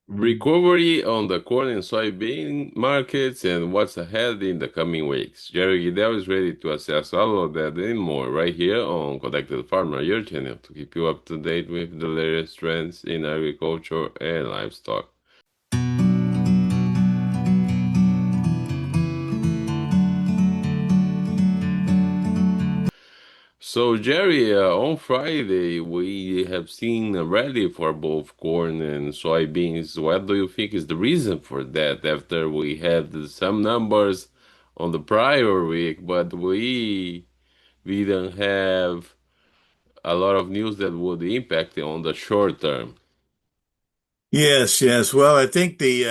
Recovery on the corn and soybean markets and what's ahead in the coming weeks. Jerry Gidel is ready to assess all of that and more right here on Connected Farmer, your channel, to keep you up to date with the latest trends in agriculture and livestock. So, Jerry, on Friday, we have seen a rally for both corn and soybeans. What do you think is the reason for that after we had some numbers on the prior week, but we didn't have a lot of news that would impact it on the short term? Yes, yes. Well, I think we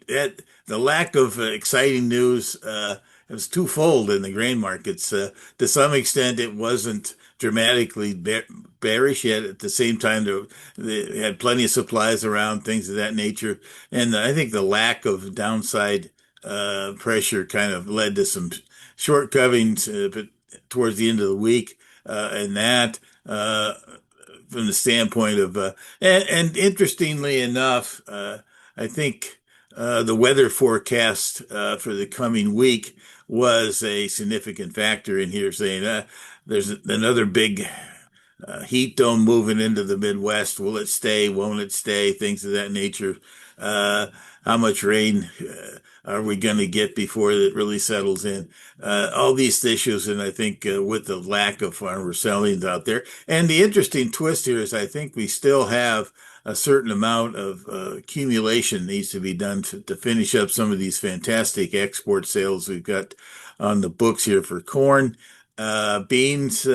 had the lack of exciting news was twofold in the grain markets. To some extent, it wasn't dramatically bearish, yet at the same time, they had plenty of supplies around, things of that nature. And I think the lack of downside pressure kind of led to some short coverings, but towards the end of the week, and that. From the standpoint of and interestingly enough, I think the weather forecast for the coming week was a significant factor in here, saying there's another big heat dome moving into the Midwest. Will it stay? Won't it stay? Things of that nature. Uh, how much rain are we going to get before it really settles in? All these issues, and I think with the lack of farmer sellings out there, and the interesting twist here is I think we still have a certain amount of accumulation needs to be done to finish up some of these fantastic export sales we've got on the books here for corn, beans.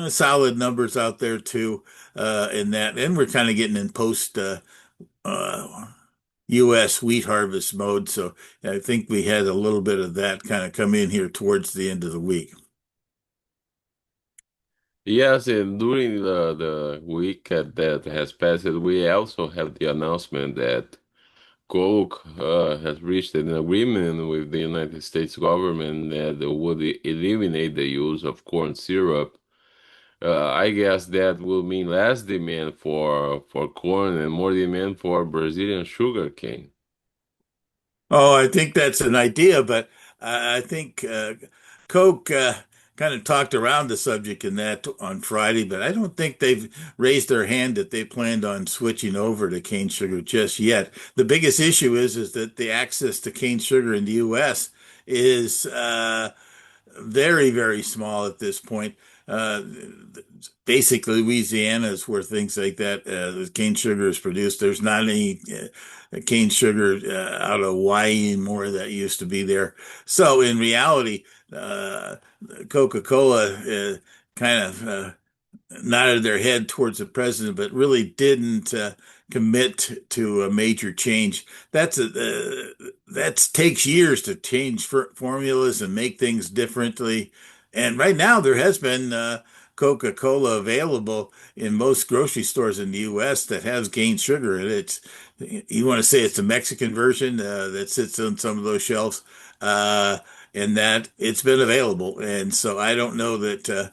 Solid numbers out there too, in that, and we're kind of getting in post uh, U.S. wheat harvest mode. So I think we had a little bit of that kind of come in here towards the end of the week. Yes, and during the week that has passed, we also have the announcement that Coke has reached an agreement with the United States government that would eliminate the use of corn syrup. I guess that will mean less demand for corn and more demand for Brazilian sugarcane. Oh, I think that's an idea, but I think Coke kind of talked around the subject in that on Friday, but I don't think they've raised their hand that they planned on switching over to cane sugar just yet. The biggest issue is that the access to cane sugar in the U.S. is very, very small at this point. Uh, Basically, Louisiana is where things like that, the cane sugar is produced. There's not any cane sugar out of Hawaii anymore that used to be there. So, in reality, uh, Coca-Cola kind of nodded their head towards the president, but really didn't commit to a major change. That takes years to change formulas and make things differently. And right now, there has been Coca-Cola available in most grocery stores in the U.S. that has cane sugar in it. You want to say it's a Mexican version that sits on some of those shelves, uh, and that it's been available. And so I don't know that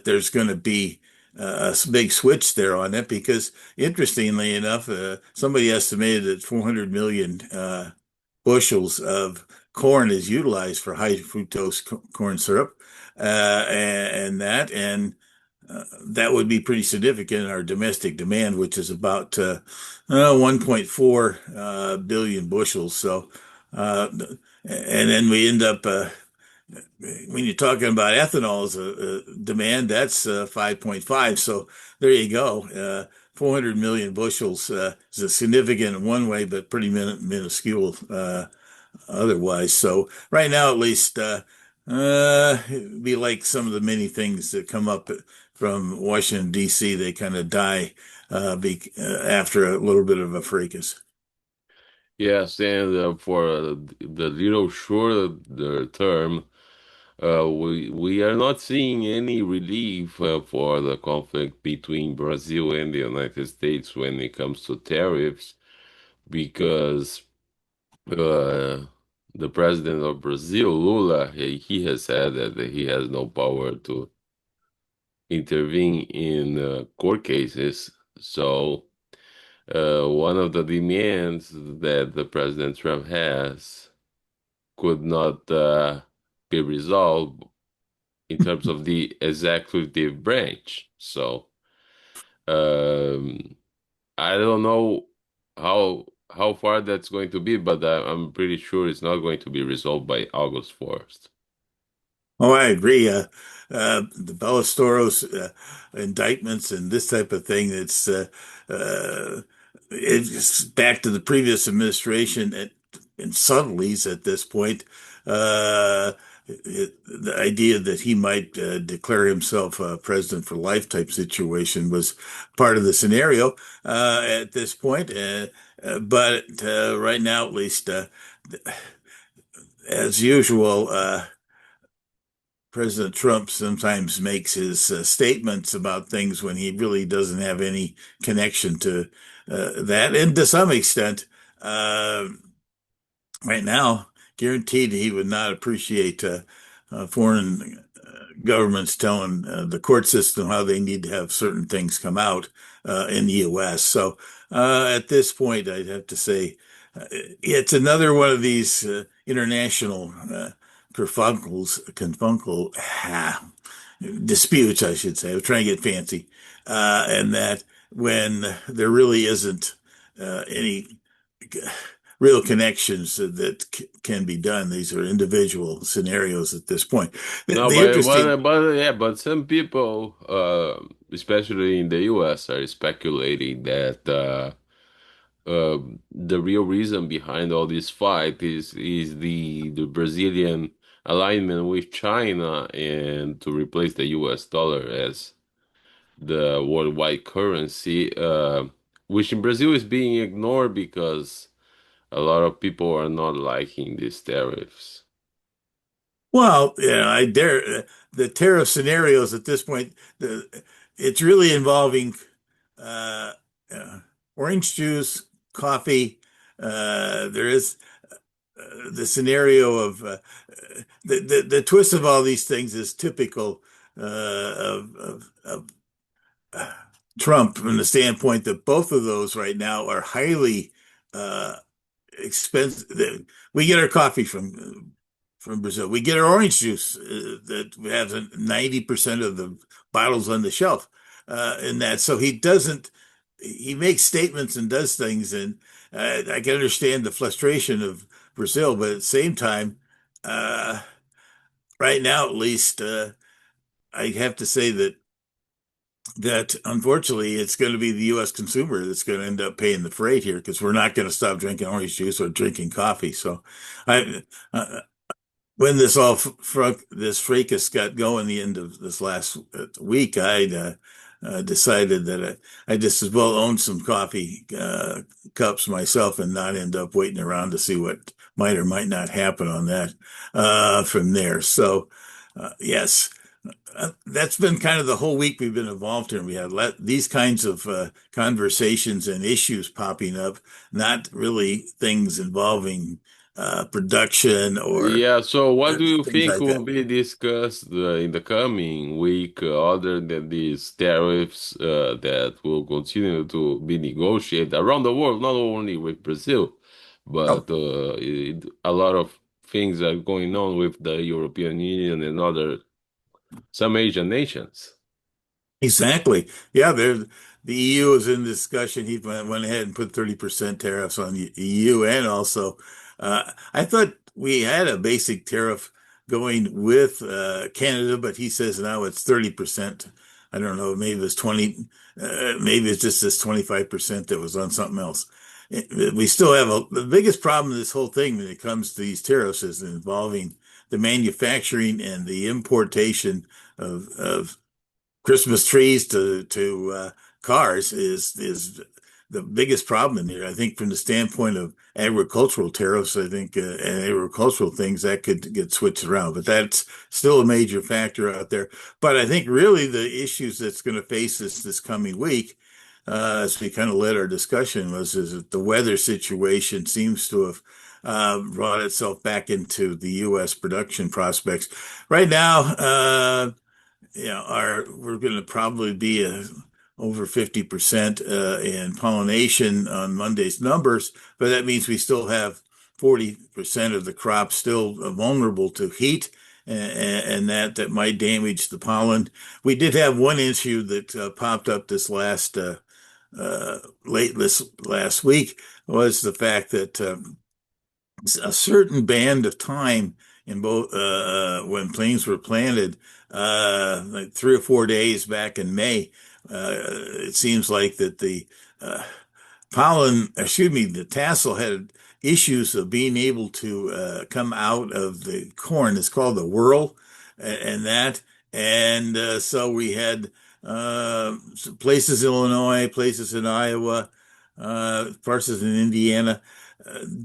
there's going to be a big switch there on it because, interestingly enough, somebody estimated that 400 million bushels of corn is utilized for high fructose corn syrup, and that would be pretty significant in our domestic demand, which is about 1.4 billion bushels. So, uh, and then we end up when you're talking about ethanol as a demand, that's 5.5. So there you go. 400 million bushels is a significant in one way, but pretty minuscule otherwise. So right now, at least, it'd be like some of the many things that come up from Washington, D.C. They kind of die after a little bit of a fracas. Yes, and for the little shorter term, we are not seeing any relief for the conflict between Brazil and the United States when it comes to tariffs, because uh, the president of Brazil, Lula, he has said that he has no power to intervene in court cases. So One of the demands that the President Trump has could not be resolved in terms of the executive branch. So um, I don't know how far that's going to be, but I'm pretty sure it's not going to be resolved by August 1st. Oh, I agree. The Bellastoros indictments and this type of thing, uh, it's back to the previous administration in subtleties at this point. The idea that he might declare himself president for life type situation was part of the scenario at this point. But right now, at least, as usual, President Trump sometimes makes his statements about things when he really doesn't have any connection to that. And to some extent, uh, right now, guaranteed he would not appreciate foreign governments telling the court system how they need to have certain things come out in the U.S. So at this point, I'd have to say it's another one of these international disputes, I should say. I'm trying to get fancy, and that when there really isn't any real connections that can be done. These are individual scenarios at this point. No, The interesting, but some people, especially in the U.S., are speculating that the real reason behind all this fight is the Brazilian alignment with China and to replace the U.S. dollar as the worldwide currency, which in Brazil is being ignored because a lot of people are not liking these tariffs. well, I dare the tariff scenarios at this point. It's really involving uh, uh, orange juice, coffee. There is the scenario of the twist of all these things is typical of Trump from the standpoint that both of those right now are highly uh, expensive. We get our coffee from Brazil. We get our orange juice that has 90% of the bottles on the shelf in that. So he doesn't, he makes statements and does things. And I can understand the frustration of Brazil, but at the same time, uh, right now, at least, I have to say that unfortunately it's going to be the U.S. consumer that's going to end up paying the freight here because we're not going to stop drinking orange juice or drinking coffee. So I, when this this fracas got going the end of this last week, I decided that I just as well own some coffee cups myself and not end up waiting around to see what might or might not happen on that from there. So yes, that's been kind of the whole week we've been involved here. We had these kinds of conversations and issues popping up, not really things involving production or Yeah, so what do you things think like will that. be discussed in the coming week, other than these tariffs that will continue to be negotiated around the world, not only with Brazil, Oh, but a lot of things are going on with the European Union and other some Asian nations. exactly. Yeah, the EU is in discussion. He went ahead and put 30% tariffs on the EU, and also, I thought we had a basic tariff going with Canada, but he says now it's 30%. I don't know, maybe it's 20, maybe it's just this 25% that was on something else. We still have the biggest problem in this whole thing when it comes to these tariffs is involving the manufacturing and the importation of Christmas trees to cars is the biggest problem in here. I think from the standpoint of agricultural tariffs, I think and agricultural things that could get switched around, but that's still a major factor out there. But I think really the issues that's going to face us this coming week, as we kind of led our discussion, was is that the weather situation seems to have brought itself back into the U.S. production prospects. Right now, we're going to probably be over 50% in pollination on Monday's numbers, but that means we still have 40% of the crop still vulnerable to heat, and that might damage the pollen. We did have one issue that popped up this late this last week was the fact that a certain band of time in both when planes were planted, like 3 or 4 days back in May, it seems like that the uh, the tassel had issues of being able to come out of the corn. It's called the whirl, and that. And so we had some places in Illinois, places in Iowa, parts in Indiana.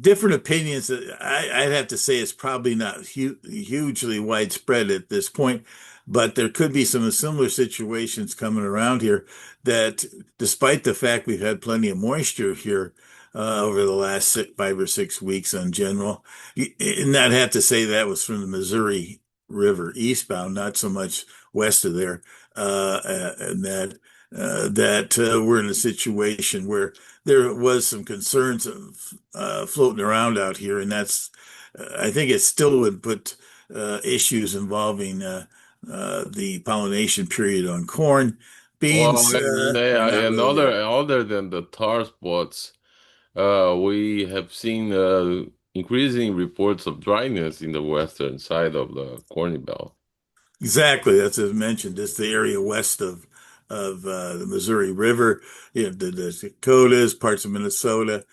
Different opinions. I'd have to say it's probably not hugely widespread at this point, but there could be some similar situations coming around here that despite the fact we've had plenty of moisture here over the last 5 or 6 weeks in general, and I'd have to say that was from the Missouri River eastbound, not so much west of there, and that we're in a situation where there was some concerns of floating around out here, and that's I think it still would put issues involving the pollination period on corn. Well, Beans and are not and really there. other than the tar spots, we have seen increasing reports of dryness in the western side of the corn belt. Exactly. That's as mentioned. It's the area west of the Missouri River. You have the Dakotas, parts of Minnesota,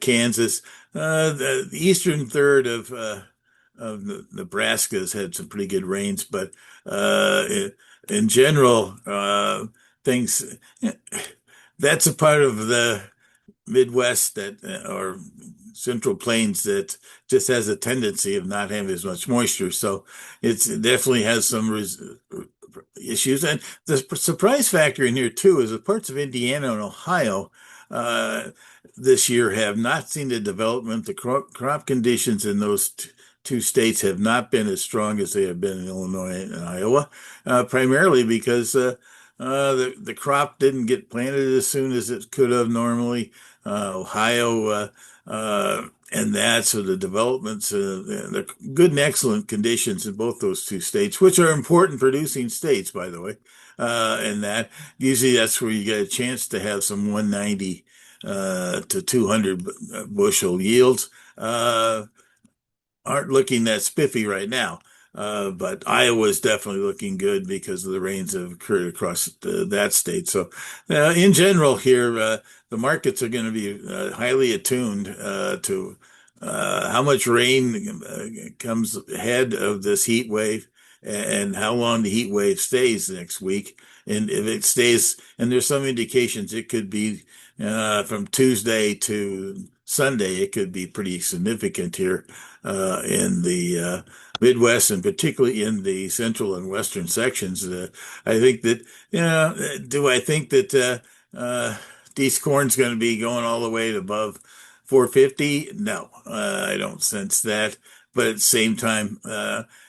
Kansas. The eastern third of Nebraska has had some pretty good rains, but in general, things that's a part of the Midwest that or Central Plains that just has a tendency of not having as much moisture. So it definitely has some issues. And the surprise factor in here too is that parts of Indiana and Ohio uh, this year have not seen the development. The crop conditions in those two states have not been as strong as they have been in Illinois and Iowa, primarily because the crop didn't get planted as soon as it could have normally. Ohio, and that. So the developments, the good and excellent conditions in both those two states, which are important producing states, by the way. And that usually that's where you get a chance to have some 190 to 200 bushel yields. Aren't looking that spiffy right now. But Iowa is definitely looking good because of the rains that have occurred across that state. So, in general, here, the markets are going to be highly attuned to how much rain comes ahead of this heat wave and how long the heat wave stays next week. And if it stays, and there's some indications it could be from Tuesday to Sunday, it could be pretty significant here in the Midwest and particularly in the central and western sections. I think that, do I think that East corn's going to be going all the way to above 450? No, I don't sense that. But at the same time,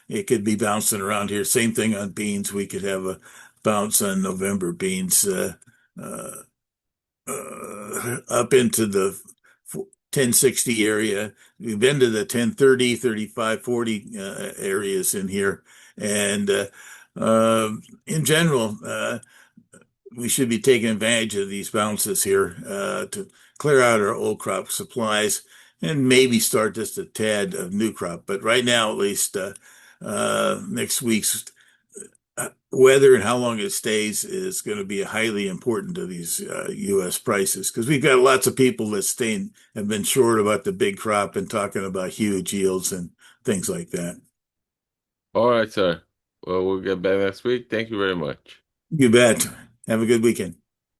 it could be bouncing around here. Same thing on beans. We could have a bounce on November beans. Uh, Up into the 1060 area. We've been to the 1030, 35, 40 areas in here. And uh, in general, we should be taking advantage of these bounces here to clear out our old crop supplies and maybe start just a tad of new crop. But right now, at least next week's weather and how long it stays is going to be highly important to these U.S. prices because we've got lots of people that have been short about the big crop and talking about huge yields and things like that. All right, sir. Well, we'll get back next week. Thank you very much. You bet. Have a good weekend.